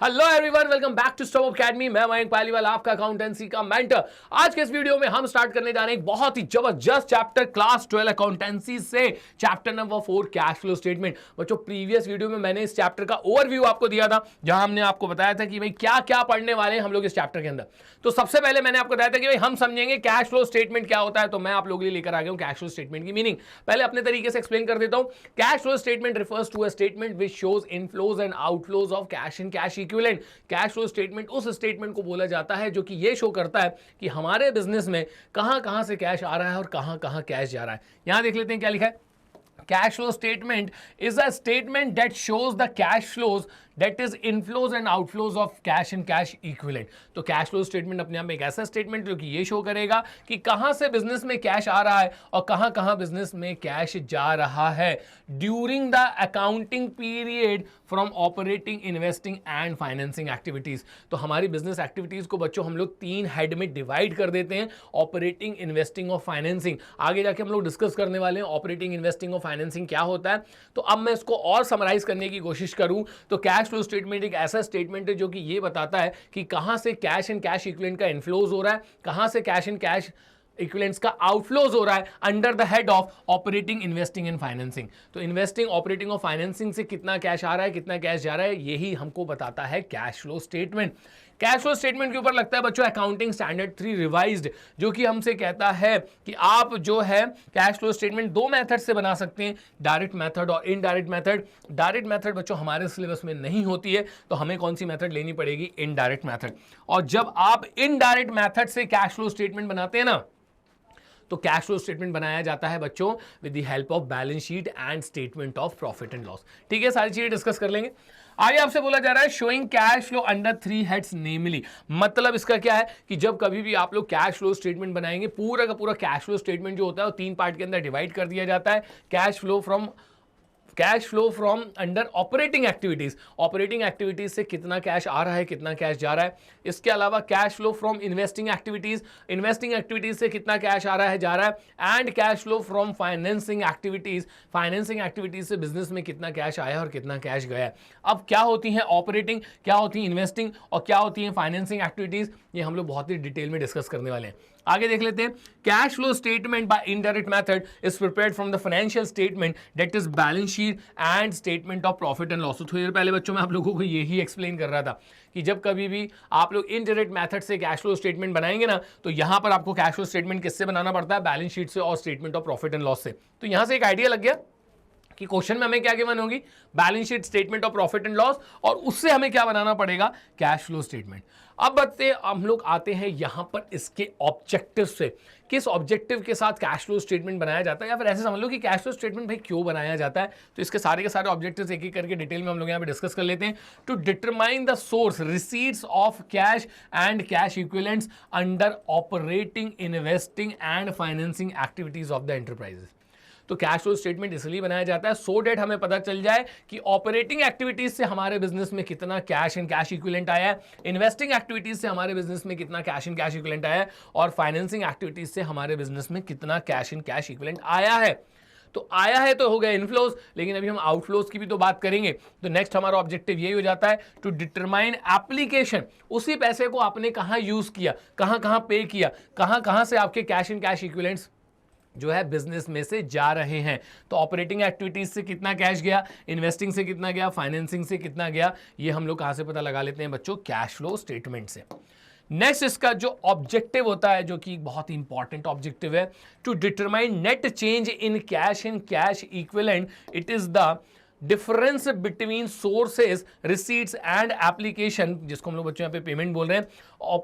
Hello everyone, welcome back to stop academy. मैं मयंक पालीवाल, आपका accountancy का मेंटर। आज के इस वीडियो में हम स्टार्ट करने जा रहे हैं एक बहुत ही जबरदस्त चैप्टर क्लास 12 अकाउंटेंसी से, chapter number 4 cash flow statement. बच्चों, प्रीवियस वीडियो में मैंने इस चैप्टर का ओवरव्यू आपको दिया था, जहां हमने आपको बताया था कि भाई क्या क्या पढ़ने वाले हैं हम लोग इस चैप्टर के अंदर। तो सबसे पहले मैंने आपको बताया था कि भाई हम समझेंगे कैश फ्लो स्टेटमेंट क्या होता है। तो मैं आप लोगों के लिए लेकर आ गया हूं कैश फ्लो स्टेटमेंट की मीनिंग। पहले अपने तरीके से एक्सप्लेन कर देता हूं। Cash flow statement refers to a statement which shows inflows and outflows of cash and cash equivalent. Cash flow statement उस स्टेटमेंट को बोला जाता है जो कि ये शो करता है कि हमारे बिजनेस में कहां कहां से कैश आ रहा है और कहां कहां कैश जा रहा है। यहां देख लेते हैं क्या लिखा है। Cash flow statement is a statement that shows the cash flows, that is inflows and outflows of cash and cash equivalent। तो कैश फ्लो स्टेटमेंट अपने आप में एक ऐसा स्टेटमेंट जो कि ये शो करेगा कि कहां से बिजनेस में कैश आ रहा है और कहां कहां बिजनेस में कैश जा रहा है during the accounting period from operating, investing and financing activities. तो हमारी बिजनेस एक्टिविटीज को बच्चों हम लोग 3 हेड में डिवाइड कर देते हैं, ऑपरेटिंग, इन्वेस्टिंग और फाइनेंसिंग। आगे जाके हम लोग डिस्कस करने वाले हैं ऑपरेटिंग, इन्वेस्टिंग और फाइनेंसिंग क्या होता है। तो अब मैं इसको और समराइज करने की कोशिश करूं तो कैश फ्लो स्टेटमेंट एक ऐसा स्टेटमेंट है जो कि ये बताता है कि कहां से कैश एंड कैश इक्विवेलेंट का इनफ्लोज हो रहा है, कहां से कैश एंड कैश इक्विवेलेंट्स का आउटफ्लोज हो रहा है under the head of operating, investing and financing. तो इन्वेस्टिंग, ऑपरेटिंग और फाइनेंसिंग से कितना कैश आ रहा है, कितना कैश जा रहा है, यही हमको बताता है cash flow statement. Cash flow statement के ऊपर लगता है बच्चों अकाउंटिंग स्टैंडर्ड 3 रिवाइज्ड, जो कि हमसे कहता है कि आप जो है कैश फ्लो स्टेटमेंट 2 मेथड से बना सकते हैं, डायरेक्ट मेथड और इनडायरेक्ट मेथड। डायरेक्ट मेथड बच्चों हमारे सिलेबस में नहीं होती है, तो हमें कौन सी मेथड लेनी पड़ेगी, इनडायरेक्ट मेथड। और जब आप इनडायरेक्ट मेथड से कैश फ्लो स्टेटमेंट बनाते हैं ना, तो कैश फ्लो स्टेटमेंट बनाया जाता है बच्चों with the help of balance sheet and statement of profit and loss. ठीक है, सारी चीजें डिस्कस कर लेंगे। आगे आपसे बोला जा रहा है showing cash flow under 3 heads namely. मतलब इसका क्या है कि जब कभी भी आप लोग कैश फ्लो स्टेटमेंट बनाएंगे, पूरा का पूरा कैश फ्लो स्टेटमेंट जो होता है वो 3 पार्ट के अंदर डिवाइड कर दिया जाता है। Cash flow from under operating activities, operating activities से कितना कैश आ रहा है, कितना कैश जा रहा है। इसके अलावा cash flow from investing activities, investing activities से कितना कैश आ रहा है, जा रहा है। And cash flow from financing activities, financing activities से बिजनेस में कितना कैश आया और कितना कैश गया। अब क्या होती है ऑपरेटिंग, क्या होती है इन्वेस्टिंग और क्या होती है फाइनेंसिंग एक्टिविटीज, ये हम लोग बहुत ही डिटेल में डिस्कस करने वाले हैं। आगे देख लेते हैं। Cash flow statement by indirect method is prepared from the financial statement that is balance sheet and statement of profit and loss. थोड़ी देर पहले बच्चों मैं आप लोगों को यही एक्सप्लेन कर रहा था कि जब कभी भी आप लोग इनडायरेक्ट मेथड से कैश फ्लो स्टेटमेंट बनाएंगे ना, तो यहां पर आपको कैश फ्लो स्टेटमेंट किससे बनाना पड़ता है, बैलेंस शीट से और statement of profit and loss से। तो यहां से एक आइडिया लग गया कि क्वेश्चन में हमें क्या गिवन होगी, balance sheet, statement of profit and loss, और उससे हमें क्या बनाना पड़ेगा, कैश फ्लो स्टेटमेंट। अब बच्चे हम लोग आते हैं यहां पर इसके ऑब्जेक्टिव से, किस ऑब्जेक्टिव के साथ कैश फ्लो स्टेटमेंट बनाया जाता है, या फिर ऐसे समझ लो कि कैश फ्लो स्टेटमेंट भाई क्यों बनाया जाता है। तो इसके सारे के सारे ऑब्जेक्टिव्स एक एक करके डिटेल में हम लोग यहां पे डिस्कस कर लेते हैं। To determine the source, receipts of cash and cash equivalents under operating, investing and financing activities of the enterprises. तो कैश फ्लो स्टेटमेंट इसलिए बनाया जाता है सो डेट हमें पता चल जाए कि ऑपरेटिंग एक्टिविटीज से हमारे बिजनेस में कितना कैश एंड कैश इक्विवेलेंट आया है, इन्वेस्टिंग एक्टिविटीज से हमारे बिजनेस में कितना कैश एंड कैश इक्विवेलेंट आया है, और फाइनेंसिंग एक्टिविटीज से हमारे बिजनेस में कितना कैश एंड कैश इक्विवेलेंट आया है। तो आया है तो हो गया इनफ्लोज, लेकिन अभी हम आउटफ्लोज की भी तो बात करेंगे। तो नेक्स्ट हमारा ऑब्जेक्टिव यही हो जाता है टू डिटरमाइन एप्लीकेशन, उसी पैसे को आपने कहां यूज किया, कहां कहां पे किया, कहां कहां से आपके कैश एंड कैश इक्विवेलेंट्स जो है बिजनेस में से जा रहे हैं। तो ऑपरेटिंग एक्टिविटीज से कितना कैश गया, इन्वेस्टिंग से कितना गया, फाइनेंसिंग से कितना गया, ये हम लोग कहां से पता लगा लेते हैं बच्चों, कैश फ्लो स्टेटमेंट से। नेक्स्ट इसका जो ऑब्जेक्टिव होता है, जो कि बहुत इंपॉर्टेंट ऑब्जेक्टिव है, to determine net change in cash and cash equivalent. It is the difference between sources, receipts and application, जिसको हम लोग बच्चों यहाँ पे पेमेंट बोल रहे हैं,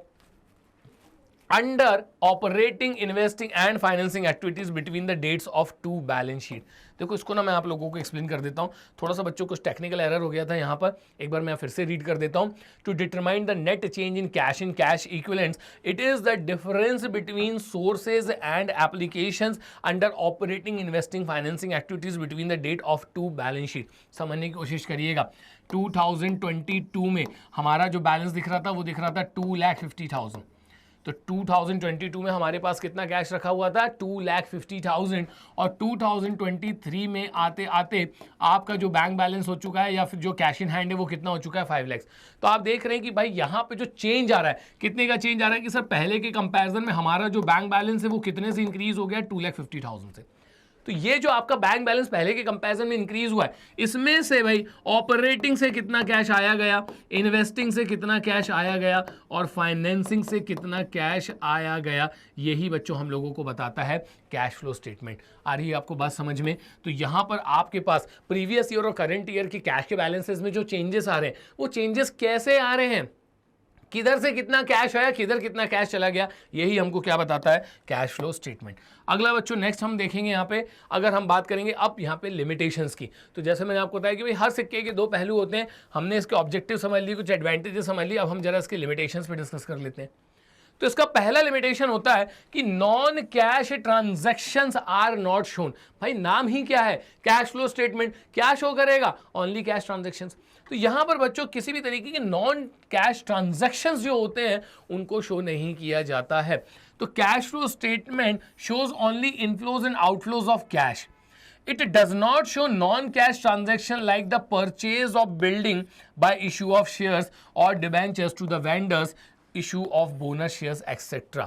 under operating, investing and financing activities between the dates of 2 balance sheet. देखो इसको ना मैं आप लोगों को एक्सप्लेन कर देता हूं, थोड़ा सा बच्चों कुछ टेक्निकल एरर हो गया था यहां पर, एक बार मैं फिर से रीड कर देता हूं। To determine the net change in cash and cash equivalents, it is the difference between sources and applications under operating, investing, financing activities between the date of 2 balance sheet. समझने की कोशिश करिएगा। 2022 में हमारा जो बैलेंस दिख रहा था वो दिख रहा था 2,50,000। तो 2022 में हमारे पास कितना कैश रखा हुआ था 2,50,000 और 2023 में आते आते आपका जो बैंक बैलेंस हो चुका है या फिर जो कैश इन हैंड है वो कितना हो चुका है 5 लाख। तो आप देख रहे हैं कि भाई यहाँ पे जो चेंज आ रहा है, कितने का चेंज आ रहा है कि सर पहले के कंपैरिजन में हमारा जो बैंक बैलेंस है वो कितने से इंक्रीज हो गया 2,50,000 से। तो ये जो आपका बैंक बैलेंस पहले के कंपैरिजन में इंक्रीज हुआ है, इसमें से भाई ऑपरेटिंग से कितना कैश आया गया, इन्वेस्टिंग से कितना कैश आया गया और फाइनेंसिंग से कितना कैश आया गया, यही बच्चों हम लोगों को बताता है कैश फ्लो स्टेटमेंट। आ रही है आपको बात समझ में? तो यहां पर आपके पास प्रीवियस ईयर और करंट ईयर के कैश के बैलेंसेस में जो चेंजेस आ रहे हैं वो चेंजेस कैसे आ रहे हैं, किधर से कितना कैश आया, किधर कितना कैश चला गया, यही हमको क्या बताता है कैश फ्लो स्टेटमेंट। अगला बच्चों नेक्स्ट हम देखेंगे यहाँ पे, अगर हम बात करेंगे अब यहाँ पे लिमिटेशंस की, तो जैसे मैंने आपको बताया कि भाई हर सिक्के के दो पहलू होते हैं, हमने इसके ऑब्जेक्टिव समझ लिए, कुछ एडवांटेजेस समझ लिए, अब हम जरा इसके लिमिटेशंस पे डिस्कस कर लेते हैं। तो इसका पहला लिमिटेशन होता है कि non cash transactions are not shown. भाई नाम ही क्या है, कैश फ्लो स्टेटमेंट, क्या शो करेगा, ओनली कैश ट्रांजैक्शंस। तो यहां पर बच्चों किसी भी तरीके के नॉन कैश ट्रांजैक्शंस जो होते हैं उनको शो नहीं किया जाता है। तो cash flow statement shows only inflows and outflows of cash. It does not show non-cash transaction like the purchase of building by issue of shares or debentures to the vendors, issue of bonus shares, etc.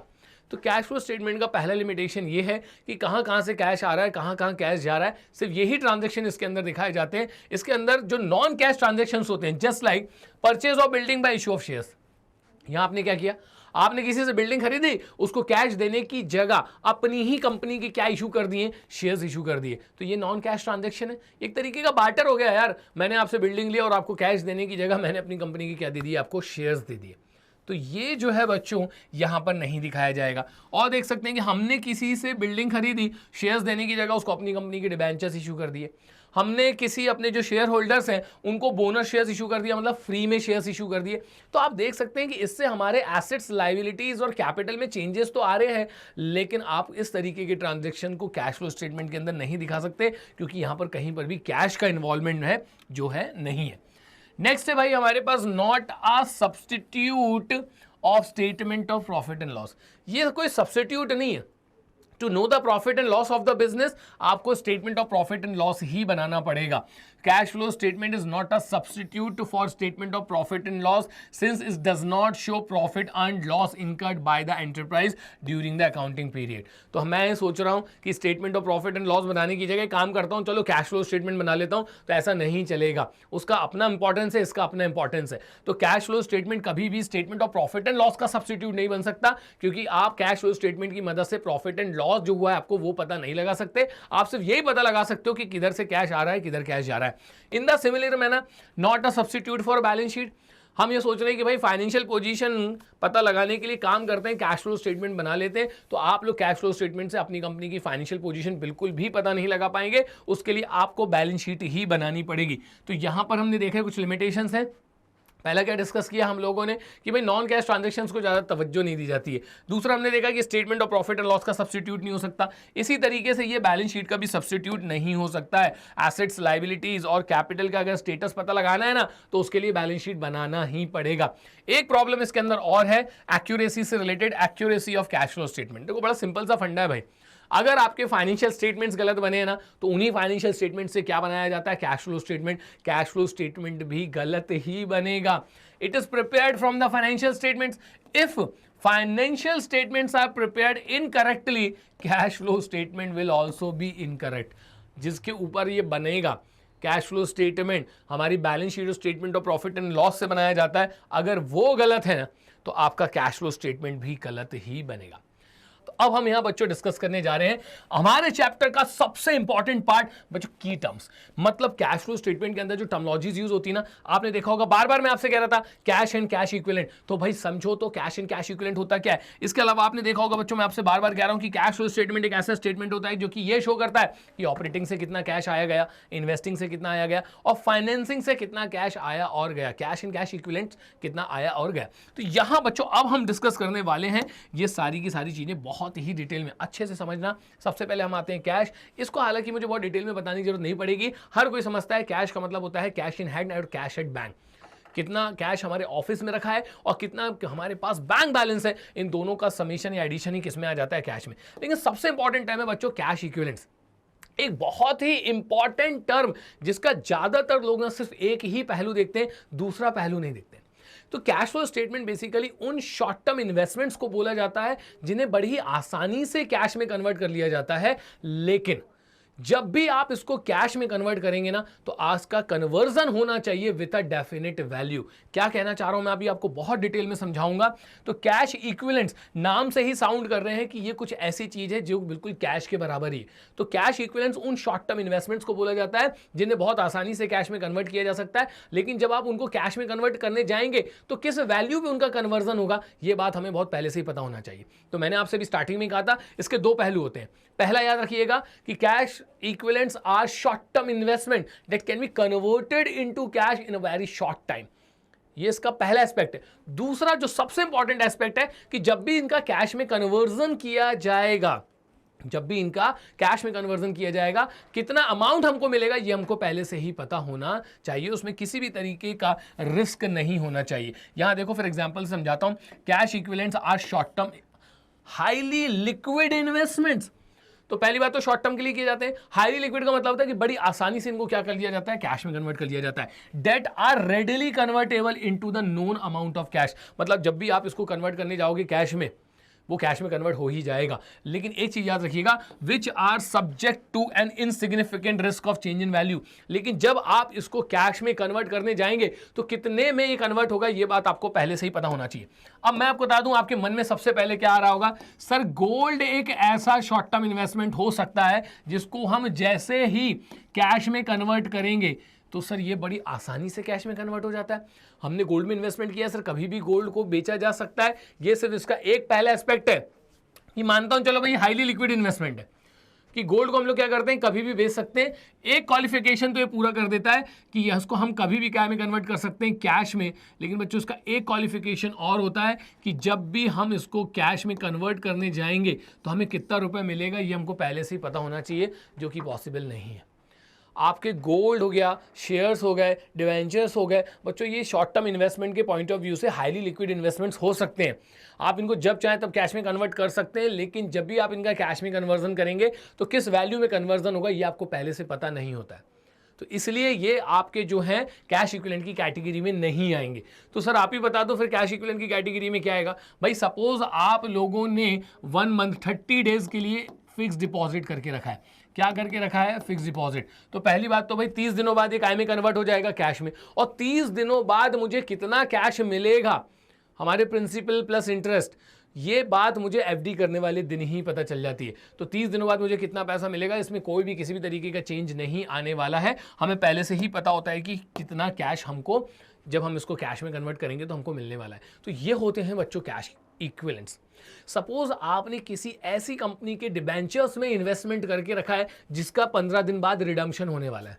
तो cash flow statement का पहला limitation ये है कि कहाँ कहाँ से cash आ रहा है, कहाँ कहाँ कैश जा रहा है, सिर्फ यही ट्रांजैक्शन इसके अंदर दिखाए जाते हैं। इसके अंदर जो नॉन कैश ट्रांजैक्शंस होते हैं, just like purchase of building bye issue of shares, यहाँ आपने क्या किया, आपने किसी से बिल्डिंग खरीदी, उसको कैश देने की जगह अपनी ही कंपनी के क्या इशू कर दिए, शेयर्स इशू कर दिए, तो ये नॉन कैश ट्रांजैक्शन है, एक तरीके का बार्टर हो गया यार। मैंने आपसे बिल्डिंग लिया और आपको कैश देने की जगह मैंने अपनी कंपनी की क्या दे दी, आपको शेयर्स दे दिए। तो ये जो है बच्चों यहाँ पर नहीं दिखाया जाएगा। और देख सकते हैं कि हमने किसी से बिल्डिंग खरीदी, शेयर्स देने की जगह उसको अपनी कंपनी के डिबेंचर्स इशू कर दिए। हमने किसी अपने जो शेयर होल्डर्स हैं उनको बोनस शेयर्स इशू कर दिया, मतलब फ्री में शेयर्स इशू कर दिए। तो आप देख सकते हैं कि इससे हमारे एसेट्स, लायबिलिटीज और कैपिटल में चेंजेस तो आ रहे हैं, लेकिन आप इस तरीके के ट्रांजैक्शन को कैश फ्लो स्टेटमेंट के अंदर नहीं दिखा सकते, क्योंकि यहाँ पर कहीं पर भी कैश का इन्वॉल्वमेंट है जो है नहीं है। नेक्स्ट है भाई हमारे पास not a substitute of statement of profit and loss. ये कोई सब्सटीट्यूट नहीं है। To know the profit and loss of the business आपको statement of profit and loss ही बनाना पड़ेगा। Cash flow statement is not a substitute for statement of profit and loss since it does not show profit and loss incurred by the enterprise during the accounting period. तो मैं सोच रहा हूं कि statement of profit and loss बनाने की जगह काम करता हूं, चलो कैश फ्लो स्टेटमेंट बना लेता हूं, तो ऐसा नहीं चलेगा। उसका अपना इंपॉर्टेंस है, इसका अपना इंपॉर्टेंस है। तो कैश फ्लो स्टेटमेंट कभी भी statement of profit and loss का सब्सटीट्यूट नहीं बन सकता, क्योंकि आप कैश फ्लो स्टेटमेंट की मदद से प्रॉफिट एंड लॉस जो हुआ है आपको वो पता नहीं लगा सकते। आप सिर्फ यही पता लगा सकते हो कि किधर से कैश आ रहा है, किधर कैश जा रहा है। In the similar manner not a substitute for balance sheet. हम ये सोच रहे हैं कि भाई फाइनेंशियल पोजीशन पता लगाने के लिए काम करते हैं, कैश फ्लो स्टेटमेंट बना लेते हैं, तो आप लोग कैश फ्लो स्टेटमेंट से अपनी कंपनी की फाइनेंशियल पोजीशन बिल्कुल भी पता नहीं लगा पाएंगे। उसके लिए आपको बैलेंस शीट ही बनानी पड़ेगी। तो यहां पर हमने देखा कुछ लिमिटेशंस हैं। पहला क्या डिस्कस किया हम लोगों ने कि भाई नॉन कैश ट्रांजैक्शंस को ज़्यादा तवज्जो नहीं दी जाती है। दूसरा हमने देखा कि statement of profit and loss का सब्स्टिट्यूट नहीं हो सकता। इसी तरीके से ये बैलेंस शीट का भी सब्स्टिट्यूट नहीं हो सकता है। एसेट्स, लायबिलिटीज और कैपिटल का अगर स्टेटस पता लगाना है ना, तो उसके लिए बैलेंस शीट बनाना ही पड़ेगा। एक प्रॉब्लम इसके अंदर और है एक्यूरेसी से related, accuracy of cash flow statement. देखो बड़ा सिंपल सा फंडा है भाई, अगर आपके फाइनेंशियल स्टेटमेंट्स गलत बने हैं ना, तो उन्हीं फाइनेंशियल स्टेटमेंट से क्या बनाया जाता है, cash flow statement. Cash flow statement भी गलत ही बनेगा। It is prepared from the financial statements. If financial statements are prepared incorrectly, cash flow statement will also be incorrect. जिसके ऊपर ये बनेगा कैश फ्लो स्टेटमेंट, हमारी balance sheet statement of profit and loss से बनाया जाता है, अगर वो गलत है ना, तो आपका कैश फ्लो स्टेटमेंट भी गलत ही बनेगा। तो अब हम यहां बच्चों डिस्कस करने जा रहे हैं हमारे चैप्टर का सबसे इंपॉर्टेंट पार्ट बच्चों, की टर्म्स। मतलब कैश फ्लो स्टेटमेंट के अंदर जो टर्मोलॉजीज यूज होती है ना, आपने देखा होगा बार बार मैं आपसे कह रहा था कैश एंड कैश इक्विवेलेंट। तो भाई समझो तो कैश एंड कैश इक्विवेलेंट होता क्या है। इसके अलावा आपने देखा होगा बच्चों, मैं आपसे बार बार कह रहा हूं कि कैश फ्लो स्टेटमेंट एक ऐसा स्टेटमेंट होता है जो कि ये शो करता है कि ऑपरेटिंग से कितना कैश आया गया, इन्वेस्टिंग से कितना आया गया और फाइनेंसिंग से कितना कैश आया और गया, कैश एंड कैश इक्विवेलेंट कितना आया और गया। तो यहां बच्चों अब हम डिस्कस करने वाले हैं ये सारी की सारी चीजें बहुत ही डिटेल में, अच्छे से समझना। सबसे पहले हम आते हैं कैश। इसको हालांकि मुझे बहुत डिटेल में बताने की जरूरत नहीं पड़ेगी, हर कोई समझता है कैश का मतलब होता है कैश इन हैंड और कैश एट बैंक। कितना कैश हमारे ऑफिस में रखा है और कितना हमारे पास बैंक बैलेंस है, इन दोनों का समेशन या एडिशन ही किसमें आ जाता है, कैश में। लेकिन सबसे इंपॉर्टेंट टर्म है बच्चों कैश इक्विवेलेंट्स, एक बहुत ही इंपॉर्टेंट टर्म जिसका ज्यादातर लोग ना सिर्फ एक ही पहलू देखते हैं, दूसरा पहलू नहीं देखते। तो कैश फ्लो स्टेटमेंट बेसिकली उन शॉर्ट टर्म इन्वेस्टमेंट्स को बोला जाता है जिन्हें बड़ी ही आसानी से कैश में कन्वर्ट कर लिया जाता है, लेकिन जब भी आप इसको कैश में कन्वर्ट करेंगे ना तो आज का कन्वर्जन होना चाहिए विद अ डेफिनेट वैल्यू। क्या कहना चाह रहा हूं मैं अभी आपको बहुत डिटेल में समझाऊंगा। तो कैश इक्विवेलेंट्स नाम से ही साउंड कर रहे हैं कि ये कुछ ऐसी चीज है जो बिल्कुल कैश के बराबर ही है। तो कैश इक्विवेलेंट्स उन शॉर्ट टर्म इन्वेस्टमेंट्स को बोला जाता है जिन्हें बहुत आसानी से कैश में कन्वर्ट किया जा सकता है, लेकिन जब आप उनको कैश में कन्वर्ट करने जाएंगे तो किस वैल्यू पे उनका कन्वर्जन होगा ये बात हमें बहुत पहले से ही पता होना चाहिए। तो मैंने आपसे भी स्टार्टिंग में कहा था इसके दो पहलू होते हैं। पहला याद रखिएगा कि cash equivalents are short term investment that can be converted into cash in a very short time. ये इसका पहला एस्पेक्ट है। दूसरा जो सबसे इंपॉर्टेंट एस्पेक्ट है कि जब भी इनका कैश में कन्वर्जन किया जाएगा, कितना अमाउंट हमको मिलेगा ये हमको पहले से ही पता होना चाहिए, उसमें किसी भी तरीके का रिस्क नहीं होना चाहिए। यहां देखो फॉर एग्जांपल समझाता हूं, cash equivalents are short term highly liquid investments. तो पहली बात तो शॉर्ट टर्म के लिए किए जाते हैं। हाईली लिक्विड का मतलब होता है कि बड़ी आसानी से इनको क्या कर लिया जाता है, कैश में कन्वर्ट कर लिया जाता है। That are readily convertible into the known amount of cash, मतलब जब भी आप इसको कन्वर्ट करने जाओगे कैश में, वो कैश में कन्वर्ट हो ही जाएगा। लेकिन एक चीज याद रखिएगा, which are subject to an insignificant risk of change in value. लेकिन जब आप इसको कैश में कन्वर्ट करने जाएंगे तो कितने में ये कन्वर्ट होगा ये बात आपको पहले से ही पता होना चाहिए। अब मैं आपको बता दूं आपके मन में सबसे पहले क्या आ रहा होगा, सर गोल्ड एक ऐसा शॉर्ट टर्म इन्वेस्टमेंट हो सकता है जिसको हम जैसे ही कैश में कन्वर्ट करेंगे तो सर ये बड़ी आसानी से कैश में कन्वर्ट हो जाता है। हमने गोल्ड में इन्वेस्टमेंट किया सर, कभी भी गोल्ड को बेचा जा सकता है। ये सिर्फ इसका एक पहला एस्पेक्ट है कि मानता हूं चलो भाई हाईली लिक्विड इन्वेस्टमेंट है कि गोल्ड को हम लोग क्या करते हैं कभी भी बेच सकते हैं। एक क्वालिफिकेशन तो ये पूरा कर देता है कि इसको हम कभी भी क्या में कन्वर्ट कर सकते हैं, कैश में। लेकिन बच्चों इसका एक क्वालिफिकेशन और होता है कि जब भी हम इसको कैश में कन्वर्ट करने जाएंगे तो हमें कितना रुपए मिलेगा ये हमको पहले से ही पता होना चाहिए, जो कि पॉसिबल नहीं है। आपके गोल्ड हो गया, शेयर्स हो गए, डिवेंचर्स हो गए, बच्चों ये शॉर्ट टर्म इन्वेस्टमेंट के पॉइंट ऑफ व्यू से हाईली लिक्विड इन्वेस्टमेंट्स हो सकते हैं। आप इनको जब चाहें तब कैश में कन्वर्ट कर सकते हैं, लेकिन जब भी आप इनका कैश में कन्वर्जन करेंगे तो किस वैल्यू में कन्वर्जन होगा ये आपको पहले से पता नहीं होता है। तो इसलिए ये आपके जो हैं कैश इक्विवेलेंट की कैटेगरी में नहीं आएंगे। तो सर आप ही बता दो फिर कैश इक्विवेलेंट की कैटेगरी में क्या आएगा। भाई सपोज आप लोगों ने 1 मंथ 30 डेज के लिए फिक्स डिपॉजिट करके रखा है। क्या करके रखा है, फिक्स डिपॉजिट। तो पहली बात तो भाई 30 दिनों बाद ये काय में कन्वर्ट हो जाएगा, कैश में। और 30 दिनों बाद मुझे कितना कैश मिलेगा, हमारे प्रिंसिपल प्लस इंटरेस्ट, ये बात मुझे एफडी करने वाले दिन ही पता चल जाती है। तो 30 दिनों बाद मुझे कितना पैसा मिलेगा, इसमें कोई भी किसी भी तरीके का चेंज नहीं आने वाला है। हमें पहले से ही पता होता है कि कितना कैश हमको जब हम इसको कैश में कन्वर्ट करेंगे तो हमको मिलने वाला है। तो ये होते हैं बच्चों कैश इक्विवेलेंट्स। सपोज आपने किसी ऐसी कंपनी के डिबेंचर्स में इन्वेस्टमेंट करके रखा है जिसका 15 दिन बाद रिडम्पशन होने वाला है,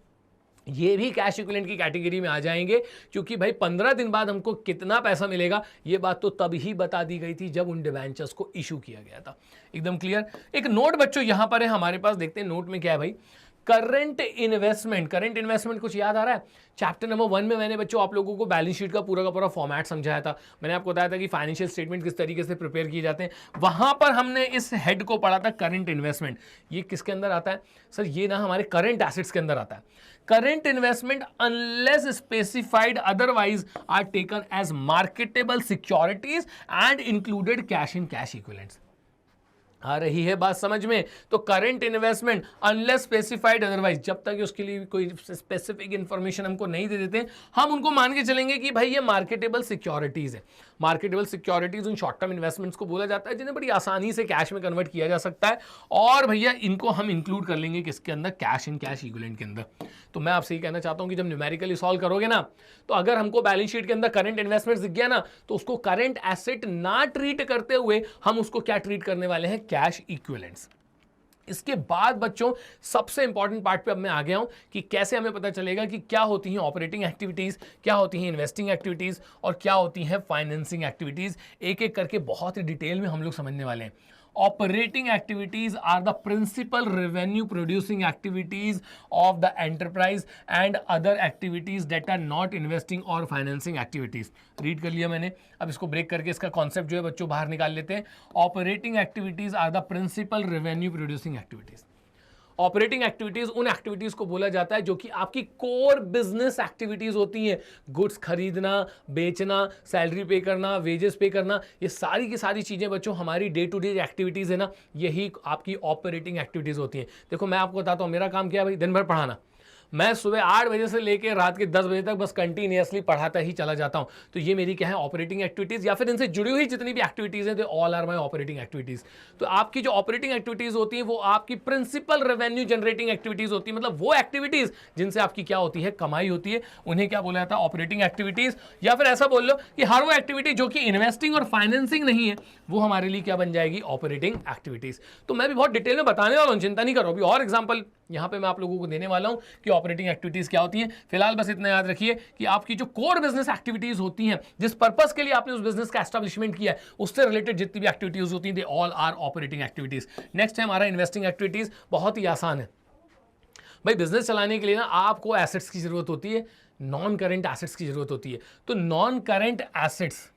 ये भी कैश इक्विवेलेंट की कैटेगरी में आ जाएंगे, क्योंकि भाई 15 दिन बाद हमको कितना पैसा मिलेगा ये बात तो तब ही बता दी गई थी जब उन डिबेंचर्स को इशू किया गया था। एकदम क्लियर। एक नोट बच्चों यहां पर है हमारे पास, देखते हैं नोट में क्या है भाई। करंट इन्वेस्टमेंट कुछ याद आ रहा है। चैप्टर नंबर 1 में मैंने बच्चों आप लोगों को बैलेंस शीट का पूरा फॉर्मेट समझाया था। मैंने आपको बताया था कि फाइनेंशियल स्टेटमेंट किस तरीके से प्रिपेयर किए जाते हैं। वहां पर हमने इस हेड को पढ़ा था करंट इन्वेस्टमेंट। ये किसके अंदर आता है सर, ये ना हमारे करंट एसेट्स के अंदर आता है। Current investment unless specified otherwise are taken as marketable securities and included cash in cash equivalents. आ रही है बात समझ में। तो current investment unless specified otherwise, जब तक उसके लिए कोई स्पेसिफिक इंफॉर्मेशन हमको नहीं दे देते हम उनको मान के चलेंगे कि भाई ये मार्केटेबल सिक्योरिटीज है। मार्केटेबल सिक्योरिटीज उन शॉर्ट टर्म इन्वेस्टमेंट्स को बोला जाता है जिन्हें बड़ी आसानी से कैश में कन्वर्ट किया जा सकता है। और भैया इनको हम इंक्लूड कर लेंगे किसके अंदर, कैश इन कैश इक्विवेलेंट के अंदर। तो मैं आपसे ये कहना चाहता हूं कि जब न्यूमेरिकली सॉल्व करोगे ना, तो अगर हमको बैलेंस शीट के अंदर करंट इन्वेस्टमेंट दिख गया ना, तो उसको करंट एसेट ना ट्रीट करते हुए हम उसको क्या ट्रीट करने वाले हैं, कैश इक्विवेलेंट्स। इसके बाद बच्चों सबसे इंपॉर्टेंट पार्ट पे अब मैं आ गया हूं कि कैसे हमें पता चलेगा कि क्या होती हैं ऑपरेटिंग एक्टिविटीज, क्या होती हैं इन्वेस्टिंग एक्टिविटीज और क्या होती हैं फाइनेंसिंग एक्टिविटीज। एक एक करके बहुत ही डिटेल में हम लोग समझने वाले हैं। Operating activities are the principal revenue producing activities of the enterprise and other activities that are not investing और फाइनेंसिंग एक्टिविटीज। रीड कर लिया मैंने, अब इसको ब्रेक करके इसका कॉन्सेप्ट जो है बच्चों बाहर निकाल लेते हैं। Operating activities are the principal revenue producing activities. Operating activities उन एक्टिविटीज को बोला जाता है जो कि आपकी कोर बिजनेस एक्टिविटीज होती हैं। गुड्स खरीदना, बेचना, सैलरी पे करना, वेजेस पे करना, ये सारी की सारी चीजें बच्चों हमारी डे टू डे एक्टिविटीज है ना, यही आपकी ऑपरेटिंग एक्टिविटीज होती हैं। देखो मैं आपको बताता हूँ, मेरा काम क्या है भाई, दिन भर पढ़ाना। मैं सुबह 8 बजे से लेकर रात के 10 बजे तक बस कंटिन्यूअसली पढ़ाता ही चला जाता हूं। तो ये मेरी क्या है, ऑपरेटिंग एक्टिविटीज, या फिर इनसे जुड़ी हुई जितनी भी एक्टिविटीज हैं, they all are my operating activities. तो आपकी जो ऑपरेटिंग एक्टिविटीज होती हैं वो आपकी प्रिंसिपल रेवेन्यू जनरेटिंग एक्टिविटीज होती है, मतलब वो एक्टिविटीज जिनसे आपकी क्या होती है, कमाई होती है, उन्हें क्या बोला जाता है, ऑपरेटिंग एक्टिविटीज। या फिर ऐसा बोल लो कि हर वो एक्टिविटी जो कि इन्वेस्टिंग और फाइनेंसिंग नहीं है, वो हमारे लिए क्या बन जाएगी, ऑपरेटिंग एक्टिविटीज। तो मैं भी बहुत डिटेल में बताने वाला हूं, चिंता नहीं करो। अभी और एग्जांपल यहां पे मैं आप लोगों को देने वाला हूं कि ऑपरेटिंग एक्टिविटीज क्या होती हैं। फिलहाल बस इतना याद रखिए कि आपकी जो कोर बिजनेस एक्टिविटीज होती हैं, जिस पर्पस के लिए आपने उस बिजनेस का एस्टैब्लिशमेंट किया है, उससे रिलेटेड जितनी भी एक्टिविटीज होती हैं, they all are operating activities. Next है हमारा इन्वेस्टिंग एक्टिविटीज। बहुत ही आसान है भाई, बिजनेस चलाने के लिए ना आपको एसेट्स की जरूरत होती है, नॉन करेंट एसेट्स की जरूरत होती है। तो नॉन करेंट एसेट्स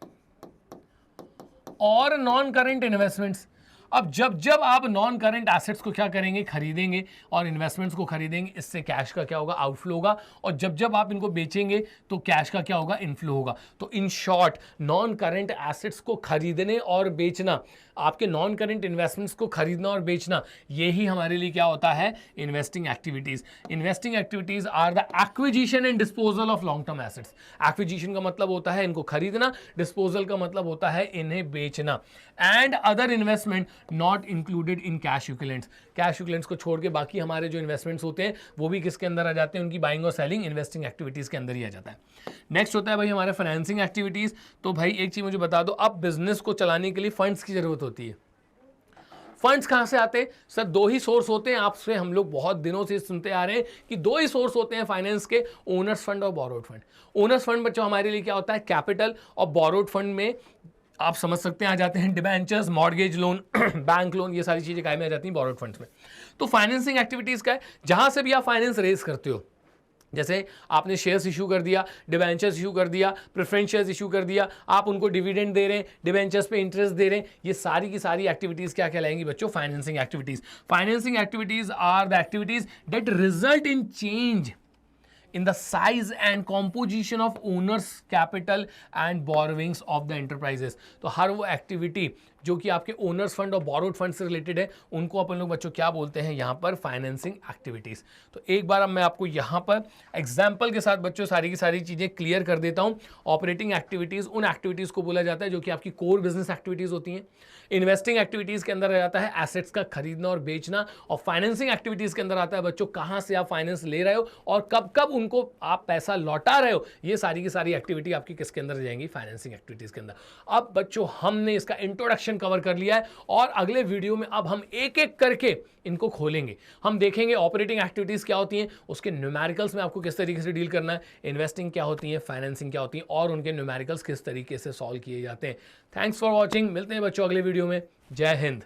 और नॉन करेंट इन्वेस्टमेंट्स। अब जब आप नॉन करेंट एसेट्स को क्या करेंगे, खरीदेंगे, और इन्वेस्टमेंट्स को खरीदेंगे, इससे कैश का क्या होगा, आउटफ्लो होगा। और जब आप इनको बेचेंगे तो कैश का क्या होगा, इनफ्लो होगा। तो in short, non current assets को खरीदने और बेचना, आपके नॉन करेंट इन्वेस्टमेंट्स को खरीदना और बेचना, यही हमारे लिए क्या होता है, investing activities. Investing activities are the acquisition and disposal of long term assets. Acquisition का मतलब होता है इनको खरीदना, डिस्पोजल का मतलब होता है इन्हें बेचना। And other investment not included in cash equivalents. Cash equivalents को छोड़ के बाकी हमारे जो इन्वेस्टमेंट्स होते हैं वो भी किसके अंदर आ जाते हैं, उनकी बाइंग और सेलिंग इन्वेस्टिंग एक्टिविटीज के अंदर ही आ जाता है। नेक्स्ट होता है भाई हमारे फाइनेंसिंग एक्टिविटीज। तो भाई एक चीज मुझे बता दो, अब बिजनेस को चलाने के लिए फंड्स की जरूरत होती है। फंड्स कहां से आते हैं सर, दो ही सोर्स होते हैं। आपसे हम लोग बहुत दिनों से सुनते आ रहे हैं कि दो ही सोर्स होते हैं फाइनेंस के, ओनर्स फंड और बोरोड फंड। ओनर्स फंड बच्चों हमारे लिए क्या होता है, कैपिटल, और बोरोड फंड में आप समझ सकते हैं आ जाते हैं debentures, mortgage loan, bank loan, ये सारी चीजें काय में आ जाती हैं, बोरोड फंड्स में। तो फाइनेंसिंग एक्टिविटीज का है, जहां से भी आप फाइनेंस रेज करते हो, जैसे आपने शेयर्स इशू कर दिया, डिबेंचर्स इशू कर दिया, प्रेफरेंस शेयर्स इशू कर दिया, आप उनको डिविडेंड दे रहे हैं, डिबेंचर्स पे इंटरेस्ट दे रहे हैं, ये सारी की सारी एक्टिविटीज क्या कहलाएंगी बच्चों, financing activities. Financing activities are the activities that result in change in the size and composition of owners capital and borrowings of the enterprises। तो हर वो एक्टिविटी जो कि आपके ओनर्स फंड और बोरोड फंड से रिलेटेड है, उनको अपन लोग बच्चों क्या बोलते हैं यहाँ पर, फाइनेंसिंग एक्टिविटीज। तो एक बार अब मैं आपको यहाँ पर एग्जाम्पल के साथ बच्चों सारी की सारी चीजें क्लियर कर देता हूँ। ऑपरेटिंग एक्टिविटीज उन एक्टिविटीज को बोला जाता है जो कि आपकी कोर बिजनेस एक्टिविटीज होती हैं। इन्वेस्टिंग एक्टिविटीज के अंदर आ जाता है एसेट्स का खरीदना और बेचना, और फाइनेंसिंग एक्टिविटीज के अंदर आता है बच्चों कहाँ से आप फाइनेंस ले रहे हो और कब कब उनको आप पैसा लौटा रहे हो। ये सारी की सारी एक्टिविटी आपकी किसके अंदर जाएंगी, फाइनेंसिंग एक्टिविटीज के अंदर। अब बच्चों हमने इसका इंट्रोडक्शन कवर कर लिया है, और अगले वीडियो में अब हम एक एक करके इनको खोलेंगे। हम देखेंगे ऑपरेटिंग एक्टिविटीज क्या होती हैं, उसके न्यूमेरिकल्स में आपको किस तरीके से डील करना है, इन्वेस्टिंग क्या होती है, फाइनेंसिंग क्या होती है, और उनके न्यूमेरिकल्स किस तरीके से सॉल्व किए जाते हैं। थैंक्स फॉर वॉचिंग, मिलते हैं बच्चों अगले वीडियो में। जय हिंद।